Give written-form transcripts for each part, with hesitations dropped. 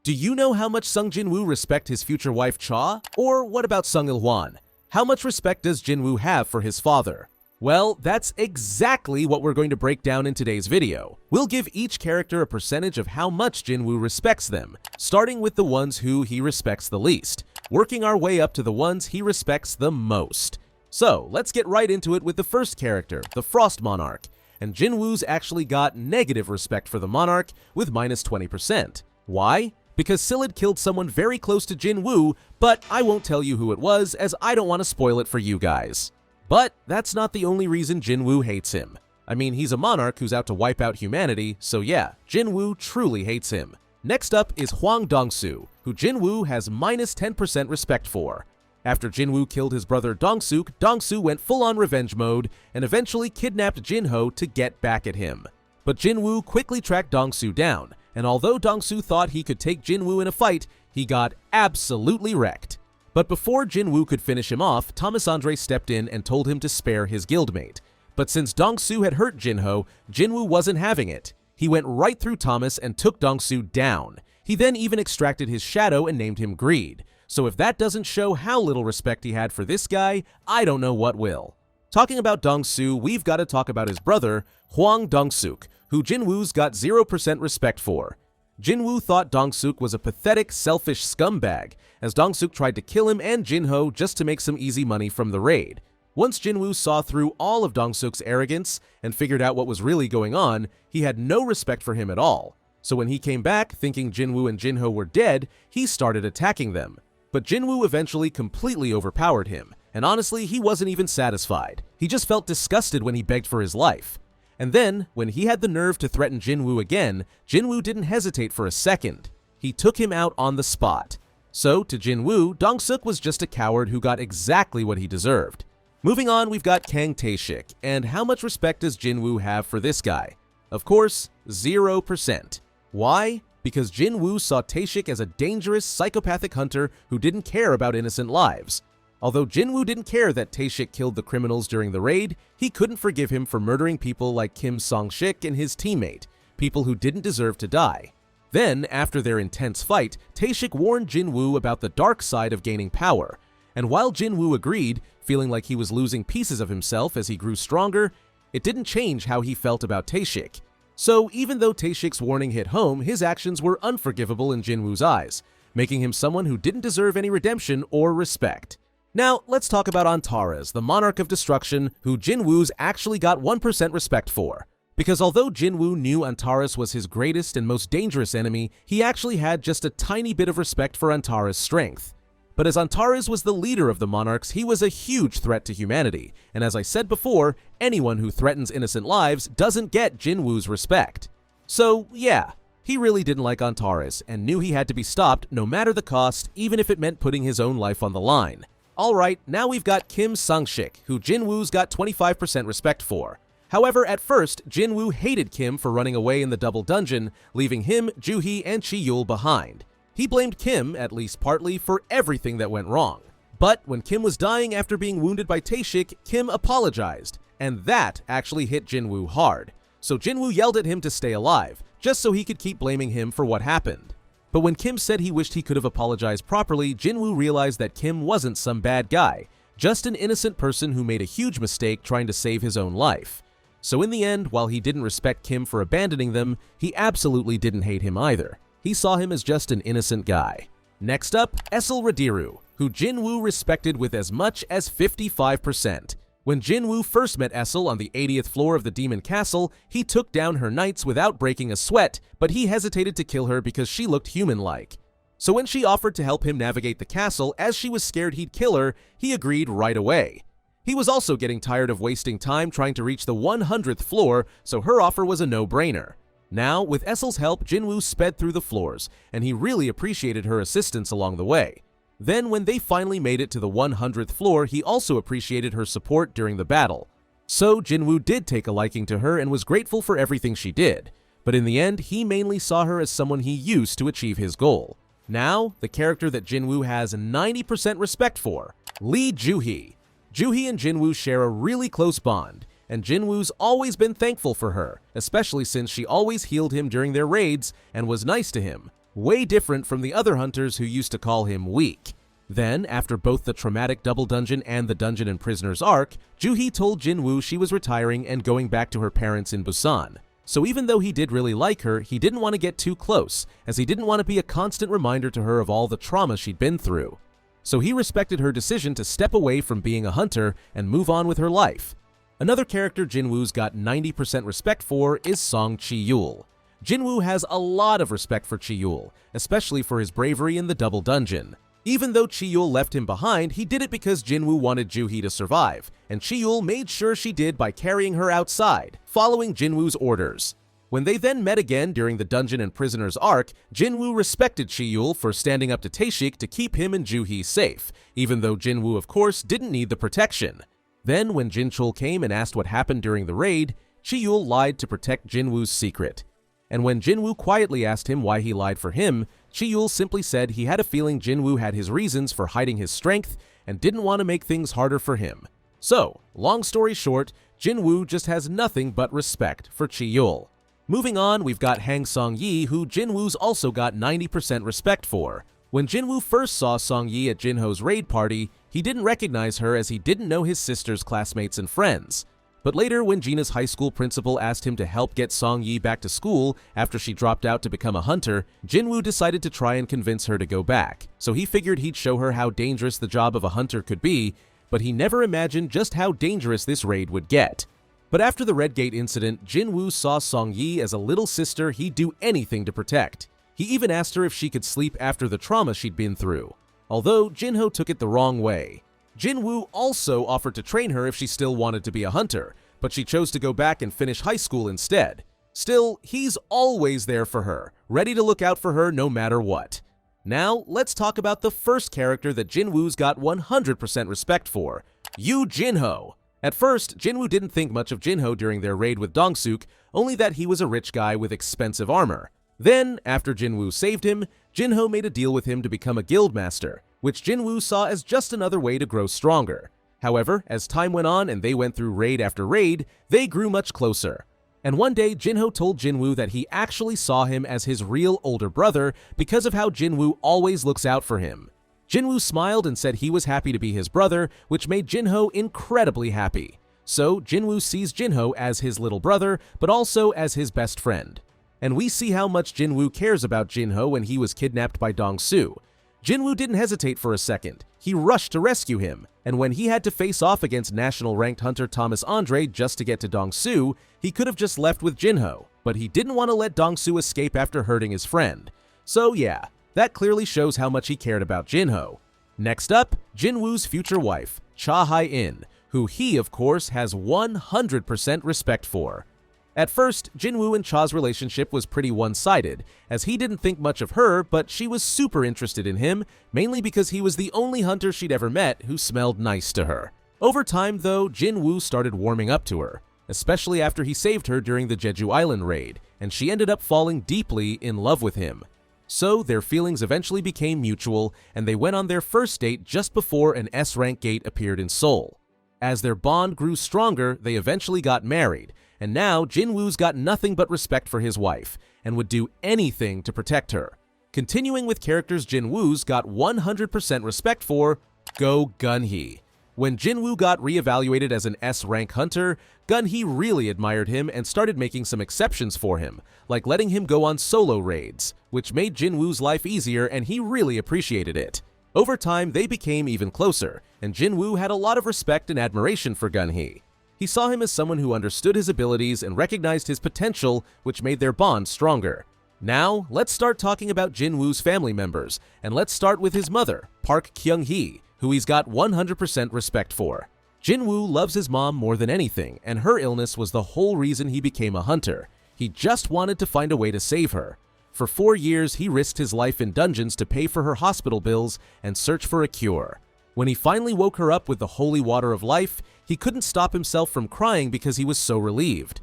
Do you know how much Sung Jinwoo respect his future wife Chae? Or what about Sung Il-hwan? How much respect does Jinwoo have for his father? Well, that's exactly what we're going to break down in today's video. We'll give each character a percentage of how much Jinwoo respects them, starting with the ones who he respects the least, working our way up to the ones he respects the most. So, let's get right into it with the first character, the Frost Monarch. And Jinwoo's actually got negative respect for the Monarch with minus 20%. Why? Because Sillid killed someone very close to Jinwoo, but I won't tell you who it was as I don't want to spoil it for you guys. But that's not the only reason Jinwoo hates him. I mean, he's a monarch who's out to wipe out humanity, so yeah, Jinwoo truly hates him. Next up is Hwang Dong Suk, who Jinwoo has minus 10% respect for. After Jinwoo killed his brother Dong Suk went full-on revenge mode and eventually kidnapped Jinho to get back at him. But Jinwoo quickly tracked Dong Suk down, and although Dong Suk thought he could take Jinwoo in a fight, he got absolutely wrecked. But before Jinwoo could finish him off, Thomas Andre stepped in and told him to spare his guildmate. But since Dong Suk had hurt Jinho, Jinwoo wasn't having it. He went right through Thomas and took Dong Suk down. He then even extracted his shadow and named him Greed. So if that doesn't show how little respect he had for this guy, I don't know what will. Talking about Dong Suk, we've got to talk about his brother, Hwang Dong Suk, who Jinwoo's got 0% respect for. Jinwoo thought Dong Suk was a pathetic, selfish scumbag, as Dong Suk tried to kill him and Jinho just to make some easy money from the raid. Once Jinwoo saw through all of Dong Suk's arrogance and figured out what was really going on, he had no respect for him at all. So when he came back, thinking Jinwoo and Jinho were dead, he started attacking them. But Jinwoo eventually completely overpowered him, and honestly, he wasn't even satisfied. He just felt disgusted when he begged for his life. And then, when he had the nerve to threaten Jinwoo again, Jinwoo didn't hesitate for a second. He took him out on the spot. So, to Jinwoo, Dong Suk was just a coward who got exactly what he deserved. Moving on, we've got Kang Taesik, and how much respect does Jinwoo have for this guy? Of course, 0%. Why? Because Jinwoo saw Taesik as a dangerous, psychopathic hunter who didn't care about innocent lives. Although Jinwoo didn't care that Taesik killed the criminals during the raid, he couldn't forgive him for murdering people like Kim Song-sik and his teammate, people who didn't deserve to die. Then, after their intense fight, Taesik warned Jinwoo about the dark side of gaining power, and while Jinwoo agreed, feeling like he was losing pieces of himself as he grew stronger, it didn't change how he felt about Taesik. So even though Taesik's warning hit home, his actions were unforgivable in Jinwoo's eyes, making him someone who didn't deserve any redemption or respect. Now, let's talk about Antares, the Monarch of Destruction, who Jinwoo's actually got 1% respect for. Because although Jinwoo knew Antares was his greatest and most dangerous enemy, he actually had just a tiny bit of respect for Antares' strength. But as Antares was the leader of the Monarchs, he was a huge threat to humanity, and as I said before, anyone who threatens innocent lives doesn't get Jinwoo's respect. So yeah, he really didn't like Antares, and knew he had to be stopped no matter the cost, even if it meant putting his own life on the line. Alright, now we've got Kim Song-sik, who Jinwoo's got 25% respect for. However, at first, Jinwoo hated Kim for running away in the double dungeon, leaving him, Gunhee, and Chiyul behind. He blamed Kim, at least partly, for everything that went wrong. But when Kim was dying after being wounded by Taesik, Kim apologized, and that actually hit Jinwoo hard. So Jinwoo yelled at him to stay alive, just so he could keep blaming him for what happened. But when Kim said he wished he could have apologized properly, Jinwoo realized that Kim wasn't some bad guy, just an innocent person who made a huge mistake trying to save his own life. So in the end, while he didn't respect Kim for abandoning them, he absolutely didn't hate him either. He saw him as just an innocent guy. Next up, Radiru, who Jinwoo respected with as much as 55%. When Jinwoo first met Essel on the 80th floor of the Demon Castle, he took down her knights without breaking a sweat, but he hesitated to kill her because she looked human-like. So when she offered to help him navigate the castle as she was scared he'd kill her, he agreed right away. He was also getting tired of wasting time trying to reach the 100th floor, so her offer was a no-brainer. Now, with Essel's help, Jinwoo sped through the floors, and he really appreciated her assistance along the way. Then, when they finally made it to the 100th floor, he also appreciated her support during the battle. So, Jinwoo did take a liking to her and was grateful for everything she did. But in the end, he mainly saw her as someone he used to achieve his goal. Now, the character that Jinwoo has 90% respect for, Lee Ju-hee. Ju-hee and Jinwoo share a really close bond, and Jinwoo's always been thankful for her, especially since she always healed him during their raids and was nice to him. way different from the other hunters who used to call him weak. Then, after both the traumatic double dungeon and the dungeon and prisoners arc, Joohee told Jinwoo she was retiring and going back to her parents in Busan. So even though he did really like her, he didn't want to get too close, as he didn't want to be a constant reminder to her of all the trauma she'd been through. So he respected her decision to step away from being a hunter and move on with her life. Another character Jinwoo's got 90% respect for is Song Ji-yul. Jinwoo has a lot of respect for Ji-yul, especially for his bravery in the double dungeon. Even though Ji-yul left him behind, he did it because Jinwoo wanted Joohee to survive, and Ji-yul made sure she did by carrying her outside, following Jinwoo's orders. When they then met again during the dungeon and prisoners arc, Jinwoo respected Ji-yul for standing up to Taesik to keep him and Joohee safe, even though Jinwoo of course didn't need the protection. Then when Jinchul came and asked what happened during the raid, Ji-yul lied to protect Jinwoo's secret. And when Jinwoo quietly asked him why he lied for him, Ji-yul simply said he had a feeling Jinwoo had his reasons for hiding his strength and didn't want to make things harder for him. So, long story short, Jinwoo just has nothing but respect for Ji-yul. Moving on, we've got Hang Song-yi, who Jinwoo's also got 90% respect for. When Jinwoo first saw Song-yi at Jinho's raid party, he didn't recognize her as he didn't know his sister's classmates and friends. But later, when Jinah's high school principal asked him to help get Song-yi back to school after she dropped out to become a hunter, Jinwoo decided to try and convince her to go back. So he figured he'd show her how dangerous the job of a hunter could be, but he never imagined just how dangerous this raid would get. But after the Red Gate incident, Jinwoo saw Song-yi as a little sister he'd do anything to protect. He even asked her if she could sleep after the trauma she'd been through. Although Jinho took it the wrong way. Jinwoo also offered to train her if she still wanted to be a hunter, but she chose to go back and finish high school instead. Still, he's always there for her, ready to look out for her no matter what. Now, let's talk about the first character that Jinwoo's got 100% respect for, Jinho. At first, Jinwoo didn't think much of Jinho during their raid with Dong Suk, only that he was a rich guy with expensive armor. Then, after Jinwoo saved him, Jinho made a deal with him to become a guildmaster, which Jinwoo saw as just another way to grow stronger. However, as time went on and they went through raid after raid, they grew much closer. And one day, Jinho told Jinwoo that he actually saw him as his real older brother because of how Jinwoo always looks out for him. Jinwoo smiled and said he was happy to be his brother, which made Jinho incredibly happy. So, Jinwoo sees Jinho as his little brother, but also as his best friend. And we see how much Jinwoo cares about Jinho when he was kidnapped by Dong Suk. Jinwoo didn't hesitate for a second. He rushed to rescue him, and when he had to face off against national-ranked hunter Thomas Andre just to get to Dong Suk, he could have just left with Jinho, but he didn't want to let Dong Suk escape after hurting his friend. So yeah, that clearly shows how much he cared about Jinho. Next up, Jinwoo's future wife, Hae-In, who he, of course, has 100% respect for. At first, Jinwoo and Cha's relationship was pretty one-sided, as he didn't think much of her, but she was super interested in him, mainly because he was the only hunter she'd ever met who smelled nice to her. Over time, though, Jinwoo started warming up to her, especially after he saved her during the Jeju Island raid, and she ended up falling deeply in love with him. So, their feelings eventually became mutual, and they went on their first date just before an S-rank gate appeared in Seoul. As their bond grew stronger, they eventually got married, and now Jinwoo's got nothing but respect for his wife, and would do anything to protect her. Continuing with characters Jinwoo's got 100% respect for, go Gunhee. When Jinwoo got re-evaluated as an S-rank hunter, Gunhee really admired him and started making some exceptions for him, like letting him go on solo raids, which made Jinwoo's life easier and he really appreciated it. Over time, they became even closer, and Jinwoo had a lot of respect and admiration for Gunhee. He saw him as someone who understood his abilities and recognized his potential, which made their bond stronger. Now, let's start talking about Jinwoo's family members, and let's start with his mother, Park Kyung-hee, who he's got 100% respect for. Jinwoo loves his mom more than anything, and her illness was the whole reason he became a hunter. He just wanted to find a way to save her. For 4 years, he risked his life in dungeons to pay for her hospital bills and search for a cure. When he finally woke her up with the holy water of life, he couldn't stop himself from crying because he was so relieved.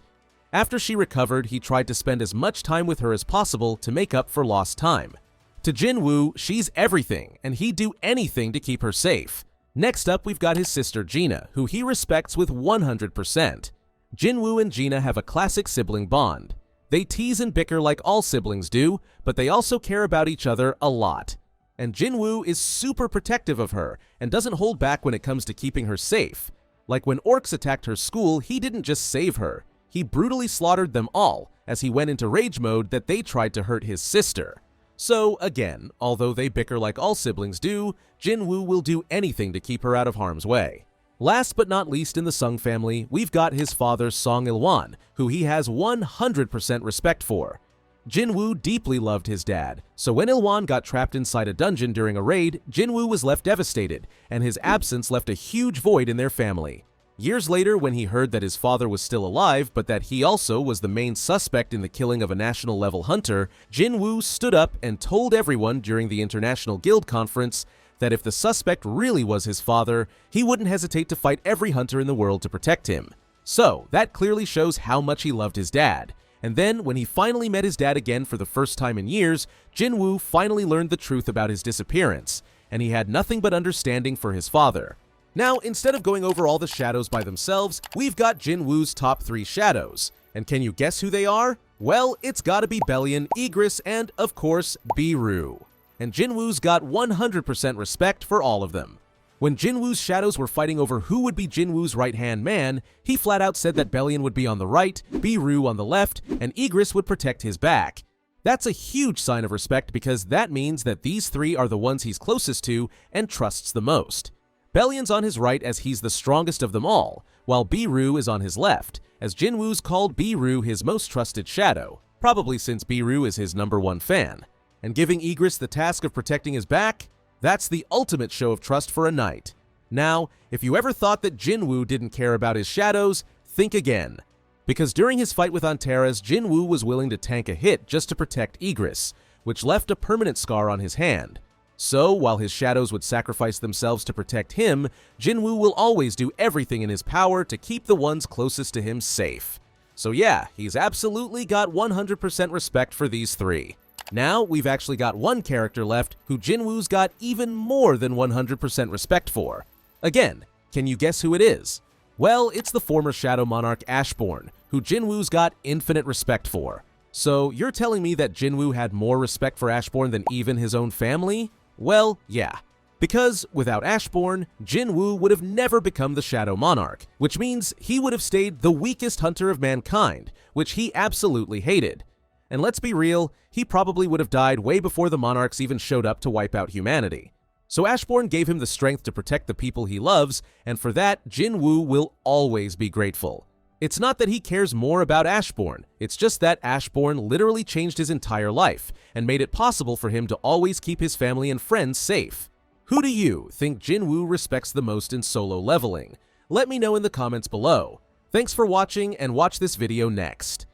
After she recovered, he tried to spend as much time with her as possible to make up for lost time. To Jinwoo, she's everything, and he'd do anything to keep her safe. Next up, we've got his sister Jinah, who he respects with 100%. Jinwoo and Jinah have a classic sibling bond. They tease and bicker like all siblings do, but they also care about each other a lot. And Jinwoo is super protective of her and doesn't hold back when it comes to keeping her safe. Like when orcs attacked her school, he didn't just save her. He brutally slaughtered them all as he went into rage mode that they tried to hurt his sister. So again, although they bicker like all siblings do, Jinwoo will do anything to keep her out of harm's way. Last but not least in the Sung family, we've got his father Song Il-won, who he has 100% respect for. Jinwoo deeply loved his dad, so when Il-won got trapped inside a dungeon during a raid, Jinwoo was left devastated, and his absence left a huge void in their family. Years later, when he heard that his father was still alive, but that he also was the main suspect in the killing of a national-level hunter, Jinwoo stood up and told everyone during the International Guild Conference that if the suspect really was his father, he wouldn't hesitate to fight every hunter in the world to protect him. So, that clearly shows how much he loved his dad. And then, when he finally met his dad again for the first time in years, Jinwoo finally learned the truth about his disappearance, and he had nothing but understanding for his father. Now, instead of going over all the shadows by themselves, we've got Jinwoo's top 3 shadows. And can you guess who they are? Well, it's gotta be Bellion, Igris, and, of course, Beru. And Jinwoo's got 100% respect for all of them. When Jinwoo's shadows were fighting over who would be Jinwoo's right-hand man, he flat out said that Bellion would be on the right, Beru on the left, and Igris would protect his back. That's a huge sign of respect because that means that these 3 are the ones he's closest to and trusts the most. Bellion's on his right as he's the strongest of them all, while Beru is on his left, as Jinwoo's called Beru his most trusted shadow, probably since Beru is his #1 fan. And giving Igris the task of protecting his back? That's the ultimate show of trust for a knight. Now, if you ever thought that Jinwoo didn't care about his shadows, think again. Because during his fight with Antares, Jinwoo was willing to tank a hit just to protect Igris, which left a permanent scar on his hand. So, while his shadows would sacrifice themselves to protect him, Jinwoo will always do everything in his power to keep the ones closest to him safe. So yeah, he's absolutely got 100% respect for these 3. Now, we've actually got one character left who Jinwoo's got even more than 100% respect for. Again, can you guess who it is? Well, it's the former Shadow Monarch Ashborn, who Jinwoo's got infinite respect for. So, you're telling me that Jinwoo had more respect for Ashborn than even his own family? Well, yeah. Because, without Ashborn, Jinwoo would have never become the Shadow Monarch, which means he would have stayed the weakest hunter of mankind, which he absolutely hated. And let's be real, he probably would have died way before the Monarchs even showed up to wipe out humanity. So Ashborn gave him the strength to protect the people he loves, and for that, Jinwoo will always be grateful. It's not that he cares more about Ashborn, it's just that Ashborn literally changed his entire life, and made it possible for him to always keep his family and friends safe. Who do you think Jinwoo respects the most in solo leveling? Let me know in the comments below. Thanks for watching, and watch this video next.